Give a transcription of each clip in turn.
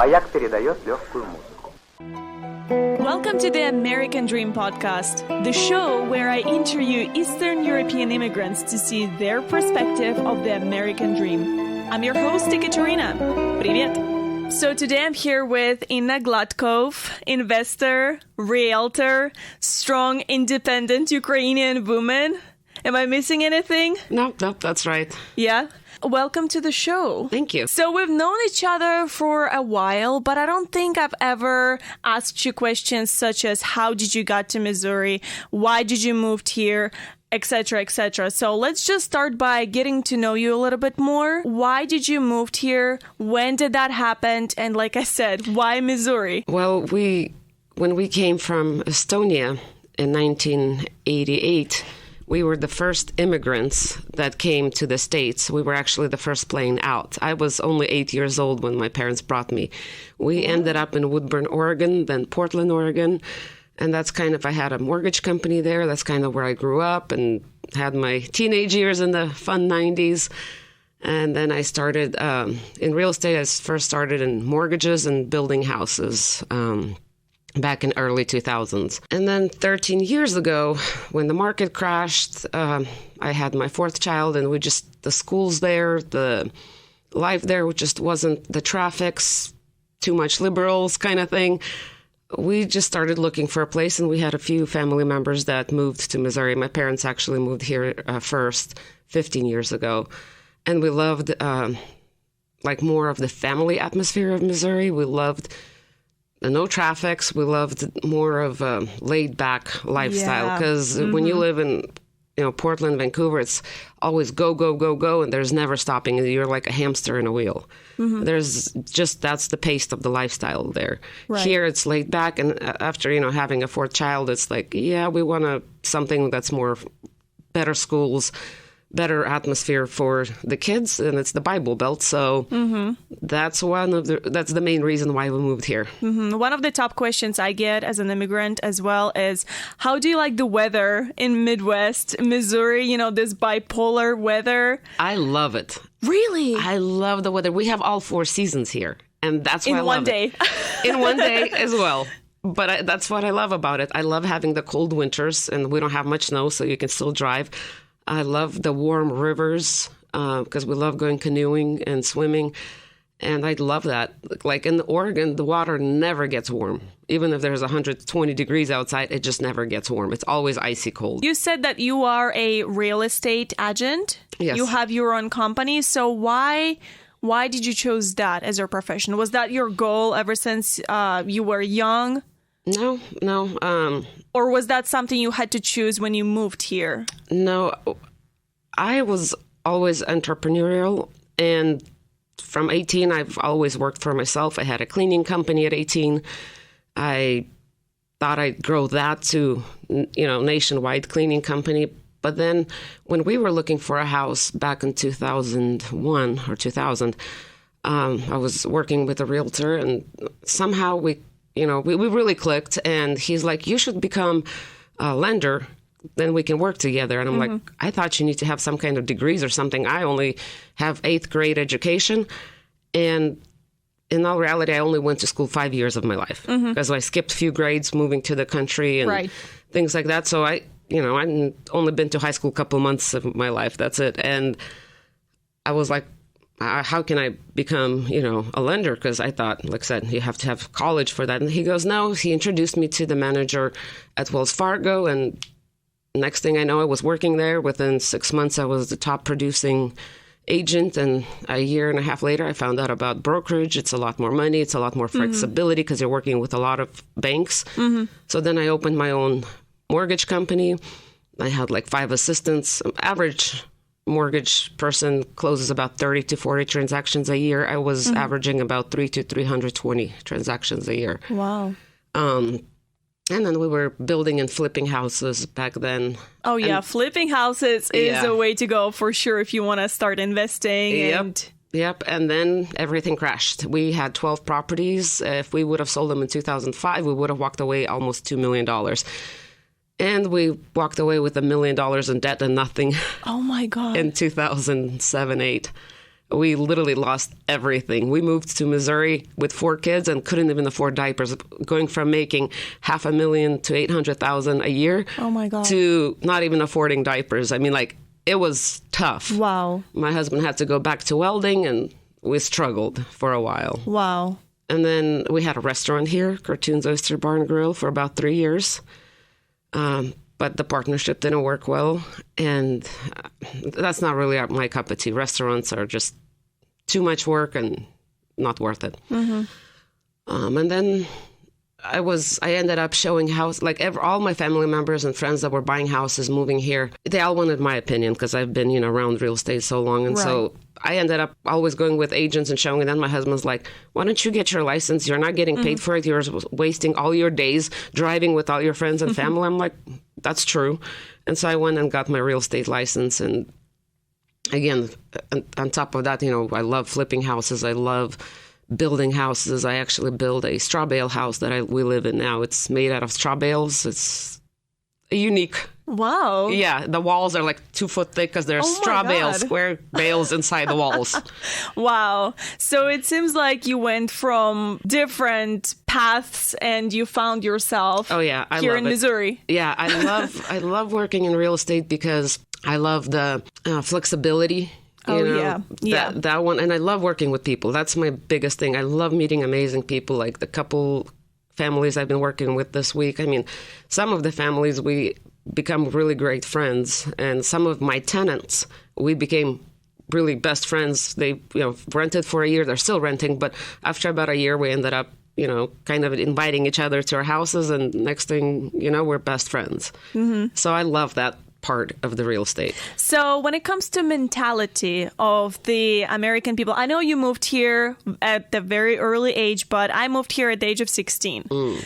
Маяк передает легкую музыку. Welcome to the American Dream podcast, the show where I interview Eastern European immigrants to see their perspective of the American dream. I'm your host, Ekaterina. Привет! So today I'm here with Inna Gladkov, investor, realtor, strong, independent Ukrainian woman. Am I missing anything? No, that's right. Yeah? Welcome to the show. Thank you. So we've known each other for a while, but I don't think I've ever asked you questions such as how did you get to Missouri? Why did you move here? Etc., etc. So let's just start by getting to know you a little bit more. Why did you move here? When did that happen? And like I said, why Missouri? Well, when we came from Estonia in 1988, we were the first immigrants that came to the States. We were actually the first plane out. I was only 8 years old when my parents brought me. We ended up in Woodburn, Oregon, then Portland, Oregon. And that's kind of, I had a mortgage company there. That's kind of where I grew up and had my teenage years in the fun 90s. And then I started in real estate. I first started in mortgages and building houses. Back in early 2000s. And then 13 years ago, when the market crashed, I had my fourth child, and the schools there, the life there just wasn't, the traffic's too much liberals kind of thing. We just started looking for a place, and we had a few family members that moved to Missouri. My parents actually moved here first 15 years ago. And we loved more of the family atmosphere of Missouri. We loved no traffics. We loved more of a laid-back lifestyle because when you live in, Portland, Vancouver, it's always go, go, go, go, and there's never stopping. You're like a hamster in a wheel. That's the pace of the lifestyle there. Right. Here, it's laid back, and after having a fourth child, it's like, we want something that's more better schools, better atmosphere for the kids, and it's the Bible Belt. So that's the main reason why we moved here. One of the top questions I get as an immigrant as well is, how do you like the weather in Midwest Missouri? This bipolar weather. I love it. Really? I love the weather. We have all four seasons here, and that's why I love it. In one day as well. But that's what I love about it. I love having the cold winters, and we don't have much snow, so you can still drive. I love the warm rivers because we love going canoeing and swimming. And I love that. Like in Oregon, the water never gets warm. Even if there's 120 degrees outside, it just never gets warm. It's always icy cold. You said that you are a real estate agent. Yes. You have your own company. So why did you choose that as your profession? Was that your goal ever since you were young? No. Or was that something you had to choose when you moved here? No, I was always entrepreneurial. And from 18, I've always worked for myself. I had a cleaning company at 18. I thought I'd grow that to, nationwide cleaning company. But then when we were looking for a house back in 2001 or 2000, I was working with a realtor, and somehow we really clicked, and he's like, you should become a lender, then we can work together. And I'm like, I thought you need to have some kind of degrees or something. I only have 8th grade education. And in all reality, I only went to school 5 years of my life because I skipped a few grades moving to the country and things like that. So I've only been to high school a couple months of my life. That's it. And I was like, how can I become, a lender? Because I thought, like I said, you have to have college for that. And he goes, no. He introduced me to the manager at Wells Fargo. And next thing I know, I was working there. Within 6 months, I was the top producing agent. And a year and a half later, I found out about brokerage. It's a lot more money. It's a lot more flexibility because you're working with a lot of banks. So then I opened my own mortgage company. I had like 5 assistants. Average mortgage person closes about 30 to 40 transactions a year. I was averaging about 300 to 320 transactions a year. Wow. And then we were building and flipping houses back then. Oh, yeah. Flipping houses is a way to go for sure if you want to start investing. Yep. And then everything crashed. We had 12 properties. If we would have sold them in 2005, we would have walked away almost $2 million. And we walked away with $1 million in debt and nothing. Oh, my God. In 2007, 8. we literally lost everything. We moved to Missouri with 4 kids and couldn't even afford diapers, going from making $500,000 to $800,000 a year Oh my God. to not even affording diapers. I mean, like, it was tough. Wow. My husband had to go back to welding, and we struggled for a while. Wow. And then we had a restaurant here, Cartoons Oyster Bar and Grill, for about 3 years. But the partnership didn't work well, and that's not really my cup of tea. Restaurants are just too much work and not worth it. Mm-hmm. And then I ended up showing house, like all my family members and friends that were buying houses, moving here, they all wanted my opinion because I've been, around real estate so long. And so I ended up always going with agents and showing. And then my husband's like, why don't you get your license? You're not getting paid for it. You're wasting all your days driving with all your friends and family. I'm like, that's true. And so I went and got my real estate license. And again, on top of that, I love flipping houses. I love building houses. I actually build a straw bale house that we live in now. It's made out of straw bales. It's unique. Wow. Yeah, the walls are like 2 foot thick because they're straw bales, square bales inside the walls. Wow. So it seems like you went from different paths and you found yourself here in Missouri. Yeah, I love working in real estate because I love the flexibility. That one. And I love working with people. That's my biggest thing. I love meeting amazing people, like the couple families I've been working with this week. I mean, some of the families, we become really great friends. And some of my tenants, we became really best friends. They, rented for a year. They're still renting. But after about a year, we ended up, kind of inviting each other to our houses. And next thing, we're best friends. Mm-hmm. So I love that part of the real estate. So when it comes to mentality of the American people, I know you moved here at the very early age, but I moved here at the age of 16.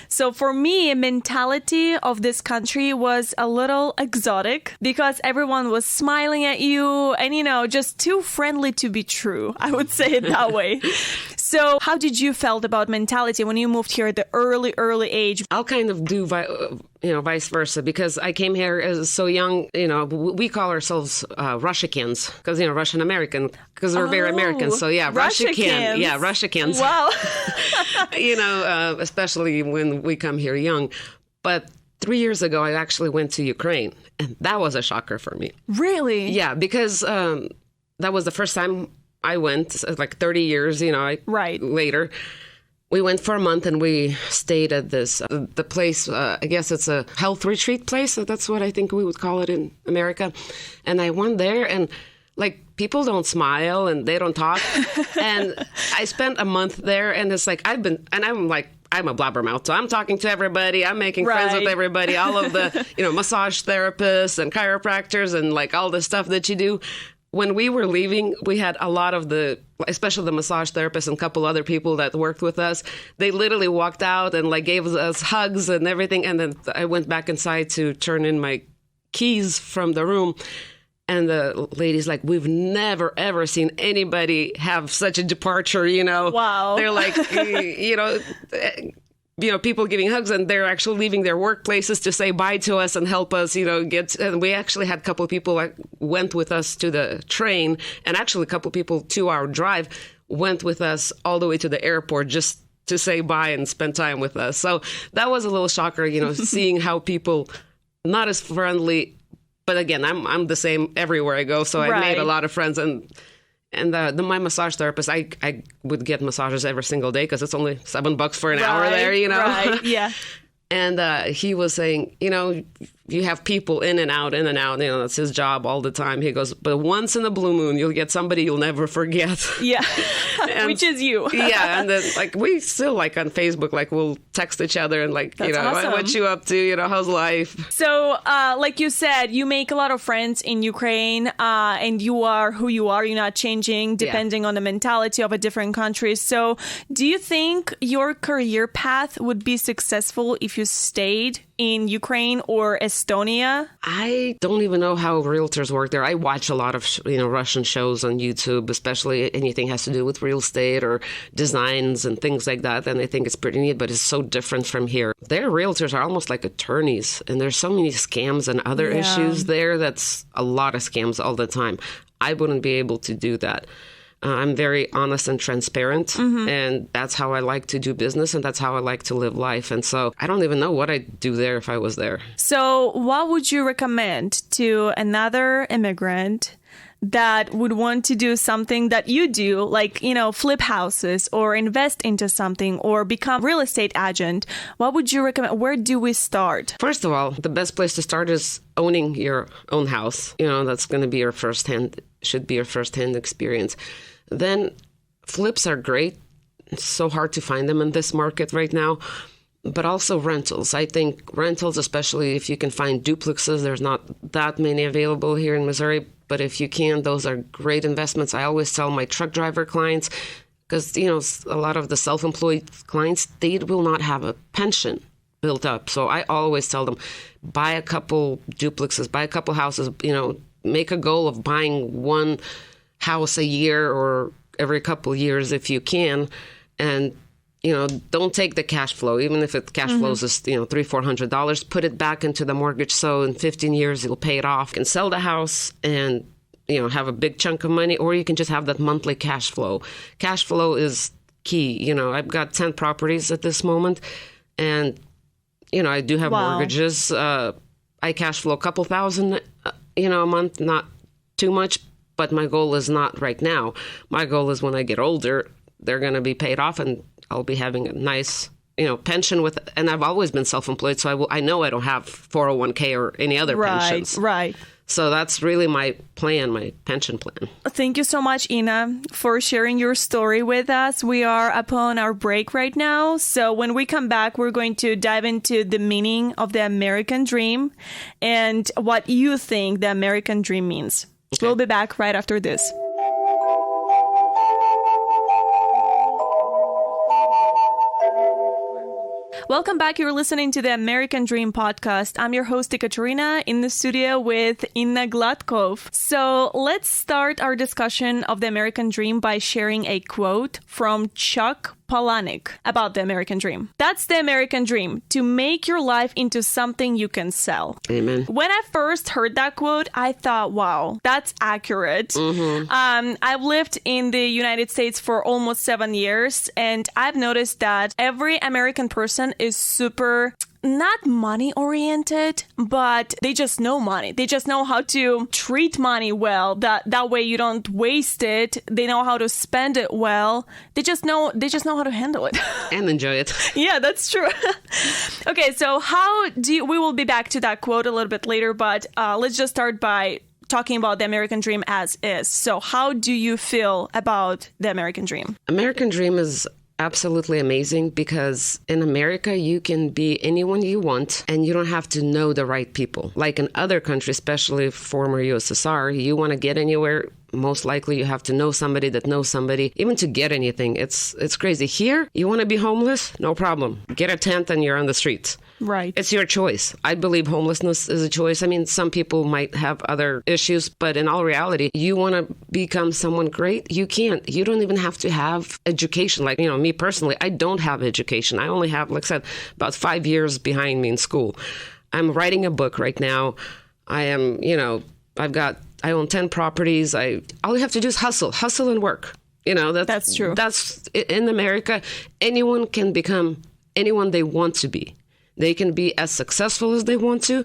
So for me, mentality of this country was a little exotic because everyone was smiling at you and, just too friendly to be true. I would say it that way. So how did you felt about mentality when you moved here at the early age? I'll kind of do vice versa, because I came here as so young. We call ourselves Russians because Russian American, because we're very American. So Russian, Russians. Wow. Especially when we come here young. But 3 years ago, I actually went to Ukraine, and that was a shocker for me. Really? Yeah, because that was the first time I went, like 30 years, later. We went for a month and we stayed at the place, I guess it's a health retreat place. That's what I think we would call it in America. And I went there and people don't smile and they don't talk. And I spent a month there and it's like I'm a blabbermouth. So I'm talking to everybody. I'm making friends with everybody, all of the, massage therapists and chiropractors and all the stuff that you do. When we were leaving, we had a lot of especially the massage therapists and a couple other people that worked with us. They literally walked out and gave us hugs and everything. And then I went back inside to turn in my keys from the room. And the lady's like, we've never, ever seen anybody have such a departure, Wow. They're like, people giving hugs, and they're actually leaving their workplaces to say bye to us and help us, and we actually had a couple of people that went with us to the train, and actually a couple of people 2-hour drive went with us all the way to the airport just to say bye and spend time with us. So that was a little shocker, seeing how people not as friendly, but again, I'm the same everywhere I go. So I made a lot of friends, and my massage therapist, I would get massages every single day because it's only $7 for an hour there, Right, yeah. And he was saying, you have people in and out, that's his job all the time. He goes, but once in a blue moon, you'll get somebody you'll never forget. Yeah, which is you. Yeah, and then we still on Facebook, we'll text each other and awesome. What you up to, how's life? So, like you said, you make a lot of friends in Ukraine, and you are who you are. You're not changing depending on the mentality of a different country. So, do you think your career path would be successful if you stayed in Ukraine or Estonia? I don't even know how realtors work there. I watch a lot of Russian shows on YouTube, especially anything has to do with real estate or designs and things like that. And I think it's pretty neat, but it's so different from here. Their realtors are almost like attorneys, and there's so many scams and other issues there. That's a lot of scams all the time. I wouldn't be able to do that. I'm very honest and transparent, and that's how I like to do business, and that's how I like to live life. And so I don't even know what I'd do there if I was there. So what would you recommend to another immigrant that would want to do something that you do, like, flip houses or invest into something or become real estate agent? What would you recommend? Where do we start? First of all, the best place to start is owning your own house. That's going to be should be your first-hand experience. Then flips are great. It's so hard to find them in this market right now. But also rentals. I think rentals, especially if you can find duplexes, there's not that many available here in Missouri. But if you can, those are great investments. I always tell my truck driver clients, because, a lot of the self-employed clients, they will not have a pension built up. So I always tell them, buy a couple duplexes, buy a couple houses, make a goal of buying one house a year or every couple years if you can. And don't take the cash flow, even if it cash flows is, $300-$400, put it back into the mortgage. So in 15 years, you'll pay it off and sell the house and, have a big chunk of money, or you can just have that monthly cash flow. Cash flow is key. I've got 10 properties at this moment, and, I do have mortgages. I cash flow a couple thousand, a month, not too much, but my goal is not right now. My goal is when I get older, they're going to be paid off and I'll be having a nice, pension and I've always been self-employed. So I know I don't have 401k or any other pensions. Right. So that's really my plan, my pension plan. Thank you so much, Ina, for sharing your story with us. We are upon our break right now. So when we come back, we're going to dive into the meaning of the American dream and what you think the American dream means. Okay. We'll be back right after this. Welcome back. You're listening to the American Dream podcast. I'm your host, Ekaterina, in the studio with Ina Gladkov. So let's start our discussion of the American Dream by sharing a quote from Chuck Palahniuk about the American Dream. That's the American Dream, to make your life into something you can sell. Amen. When I first heard that quote, I thought, wow, that's accurate. I've lived in the United States for almost 7 years, and I've noticed that every American person is super not money oriented, but they just know money. They just know how to treat money well. That way you don't waste it. They know how to spend it well. They just know how to handle it. And enjoy it. Yeah, that's true. Okay, so we will be back to that quote a little bit later, but let's just start by talking about the American dream as is. So how do you feel about the American dream? American dream is absolutely amazing because in America, you can be anyone you want and you don't have to know the right people. Like in other countries, especially former USSR, you want to get anywhere, most likely you have to know somebody that knows somebody, even to get anything. It's crazy. Here, you want to be homeless? No problem. Get a tent and you're on the streets. Right. It's your choice. I believe homelessness is a choice. I mean, some people might have other issues, but in all reality, you want to become someone great? You can't. You don't even have to have education. Like, me personally, I don't have education. I only have, like I said, about 5 years behind me in school. I'm writing a book right now. I am, I own 10 properties. All you have to do is hustle and work. That's true. That's in America. Anyone can become anyone they want to be. They can be as successful as they want to,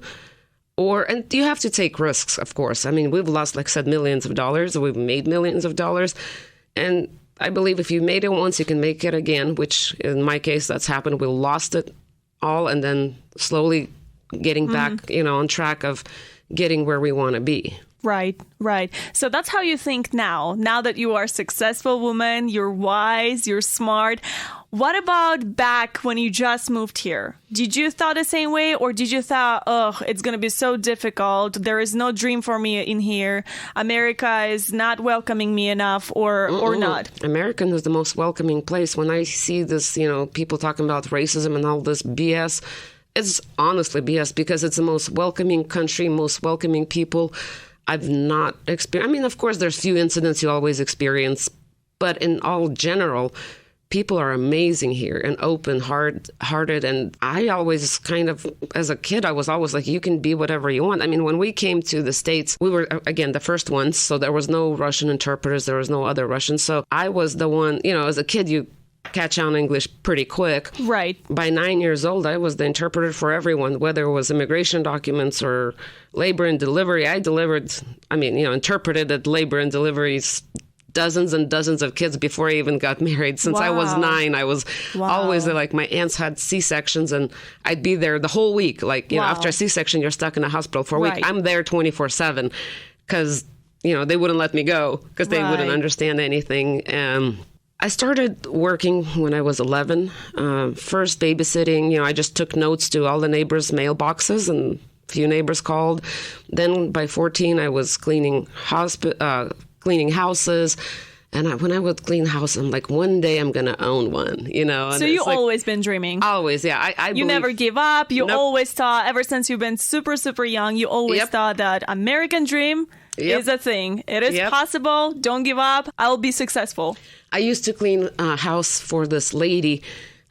and you have to take risks, of course. I mean, we've lost, like I said, millions of dollars. We've made millions of dollars. And I believe if you made it once, you can make it again, which in my case, that's happened. We lost it all and then slowly getting back, on track of getting where we want to be. Right. So that's how you think now that you are a successful woman, you're wise, you're smart. What about back when you just moved here? Did you thought the same way, or did you thought, it's going to be so difficult. There is no dream for me in here. America is not welcoming me enough or not? America is the most welcoming place. When I see this, people talking about racism and all this BS, it's honestly BS because it's the most welcoming country, most welcoming people. I've not experienced. I mean, of course, there's few incidents you always experience, but in all general, people are amazing here and open-hearted. And I always kind of, as a kid, I was always like, you can be whatever you want. I mean, when we came to the States, we were, again, the first ones. So there was no Russian interpreters. There was no other Russians. So I was the one, as a kid, you catch on English pretty quick. Right. By 9 years old, I was the interpreter for everyone, whether it was immigration documents or labor and delivery. Interpreted at labor and deliveries dozens and dozens of kids before I even got married. Since I was 9, I was always there. Like, my aunts had C-sections and I'd be there the whole week. Like, after a C-section, you're stuck in a hospital for a week. I'm there 24/7 because, they wouldn't let me go because they wouldn't understand anything. I started working when I was 11. First babysitting, I just took notes to all the neighbors' mailboxes, and a few neighbors called. Then by 14, I was cleaning houses. And when I would clean houses, I'm like, one day I'm going to own one, And so you've always been dreaming? Always, yeah. I you never give up. You always thought, ever since you've been super, super young, you always thought that American dream is a thing. It is possible. Don't give up. I'll be successful. I used to clean a house for this lady.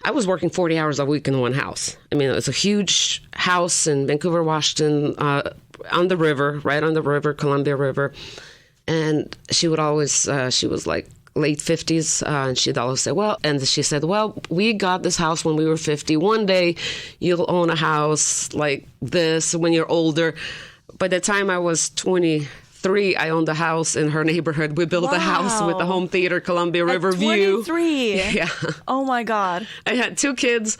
I was working 40 hours a week in one house. I mean, it was a huge house in Vancouver, Washington, on the river, right on the river, Columbia River. And she would always, she was like late 50s, and she'd always say, she said, we got this house when we were 50. One day you'll own a house like this when you're older. By the time I was 23, I owned a house in her neighborhood. We built a house with a home theater, Columbia River view. 23? Yeah. Oh, my God. I had 2 kids,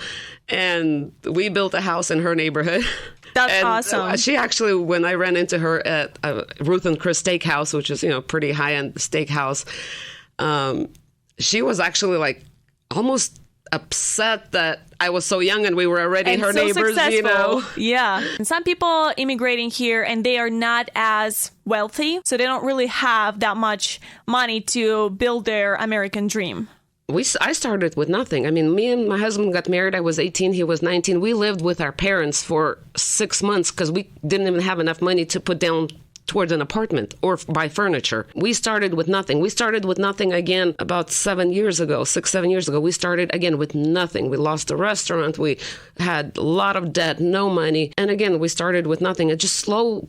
and we built a house in her neighborhood. That's awesome. She actually, when I ran into her at Ruth and Chris Steakhouse, which is, pretty high-end steakhouse, she was actually like almost upset that I was so young and we were already her neighbors, successful. Yeah. And some people immigrating here and they are not as wealthy, so they don't really have that much money to build their American dream. I started with nothing. I mean, me and my husband got married. I was 18. He was 19. We lived with our parents for 6 months because we didn't even have enough money to put down towards an apartment or buy furniture. We started with nothing. We started with nothing again about 7 years ago, 6-7 years ago. We started again with nothing. We lost a restaurant. We had a lot of debt, no money. And again, we started with nothing. And just slowly,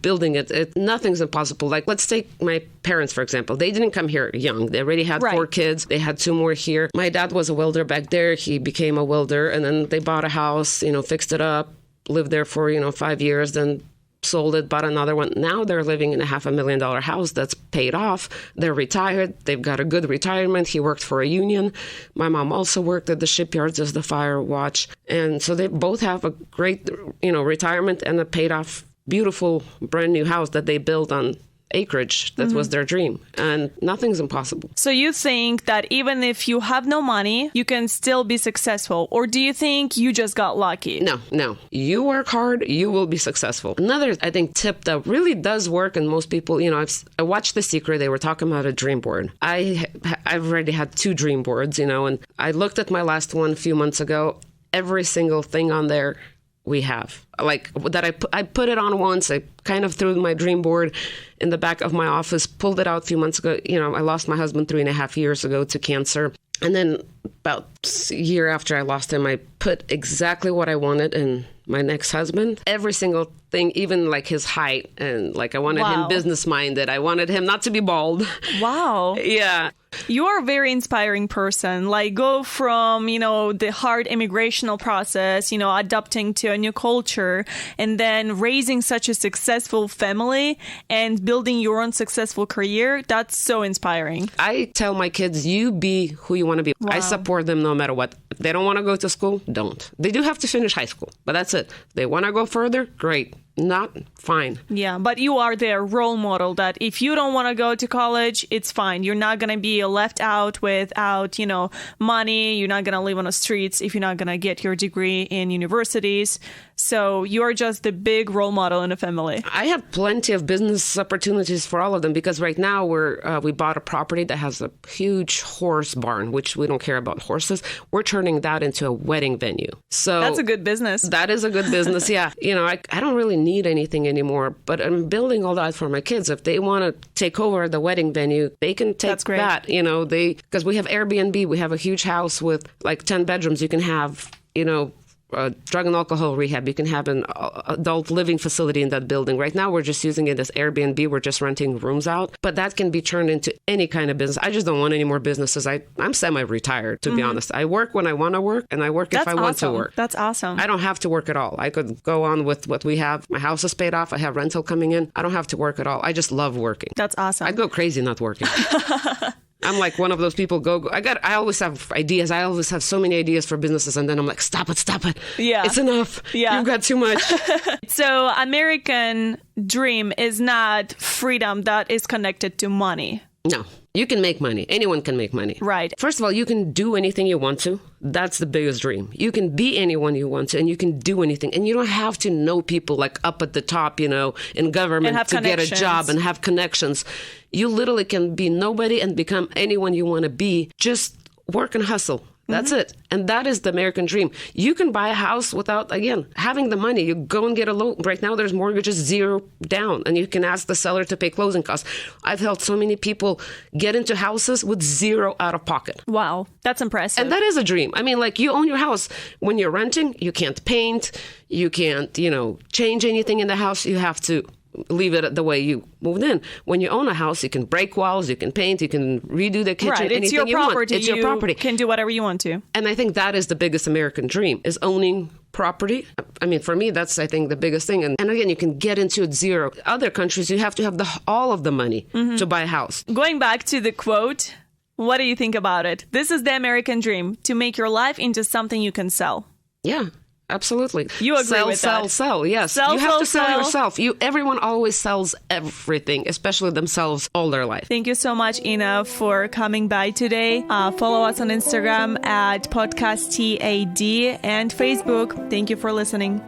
building it. Nothing's impossible. Like, let's take my parents, for example. They didn't come here young. They already had 4 kids. They had 2 more here. My dad was a welder back there. He became a welder. And then they bought a house, fixed it up, lived there for, 5 years, then sold it, bought another one. Now they're living in a $500,000 house that's paid off. They're retired. They've got a good retirement. He worked for a union. My mom also worked at the shipyards as the fire watch. And so they both have a great, retirement and a paid off, beautiful, brand new house that they built on acreage. That was their dream. And nothing's impossible. So you think that even if you have no money, you can still be successful? Or do you think you just got lucky? No. You work hard, you will be successful. Another, I think, tip that really does work, and most people, I watched The Secret. They were talking about a dream board. I've already had 2 dream boards, and I looked at my last one a few months ago. Every single thing on there we have. Like, that I put it on once. I kind of threw my dream board in the back of my office, pulled it out a few months ago. I lost my husband 3.5 years ago to cancer. And then about a year after I lost him, I put exactly what I wanted in my next husband. Every single thing, even like his height. And like, I wanted him business-minded. I wanted him not to be bald. Wow. Yeah. You are a very inspiring person. Like, go from, the hard immigrational process, adapting to a new culture, and then raising such a successful family and building your own successful career. That's so inspiring. I tell my kids, you be who you want to be. Wow. I support them no matter what. If they don't want to go to school, don't. They do have to finish high school, but that's it. They want to go further, great. Not fine. Yeah, but you are their role model that if you don't want to go to college, it's fine. You're not going to be left out without, money. You're not going to live on the streets if you're not going to get your degree in universities. So you're just the big role model in the family. I have plenty of business opportunities for all of them because right now we bought a property that has a huge horse barn, which we don't care about horses. We're turning that into a wedding venue. So that's a good business. That is a good business. Yeah. I don't really even need anything anymore. But I'm building all that for my kids. If they want to take over the wedding venue, they can take that, because we have Airbnb. We have a huge house with like 10 bedrooms. You can have, drug and alcohol rehab. You can have an adult living facility in that building. Right now, we're just using it as Airbnb. We're just renting rooms out. But that can be turned into any kind of business. I just don't want any more businesses. I'm semi-retired, to be honest. I work when I want to work, and I work if I want to work. That's awesome. I don't have to work at all. I could go on with what we have. My house is paid off. I have rental coming in. I don't have to work at all. I just love working. That's awesome. I'd go crazy not working. I'm like one of those people I always have ideas. I always have so many ideas for businesses. And then I'm like, stop it. Yeah. It's enough. Yeah. You've got too much. So American dream is not freedom that is connected to money. No, you can make money. Anyone can make money. Right. First of all, you can do anything you want to. That's the biggest dream. You can be anyone you want to, and you can do anything. And you don't have to know people like up at the top, in government to get a job and have connections. You literally can be nobody and become anyone you want to be. Just work and hustle. That's it. And that is the American dream. You can buy a house without, again, having the money. You go and get a loan. Right now, there's mortgages 0 down, and you can ask the seller to pay closing costs. I've helped so many people get into houses with 0 out of pocket. Wow. That's impressive. And that is a dream. I mean, like, you own your house. When you're renting, you can't paint. You can't, change anything in the house. You have to leave it the way you moved in. When you own a house, you can break walls, you can paint, you can redo the kitchen, right. It's your property. It's your property. You can do whatever you want to. And I think that is the biggest American dream, is owning property. I mean, for me, that's, I think, the biggest thing. And again, you can get into it 0. Other countries, you have to have all of the money to buy a house. Going back to the quote, what do you think about it? This is the American dream, to make your life into something you can sell. Yeah. Absolutely. You agree with that? Sell. Yes. You have to sell yourself. Everyone always sells everything, especially themselves, all their life. Thank you so much, Ina, for coming by today. Follow us on Instagram at podcasttad and Facebook. Thank you for listening.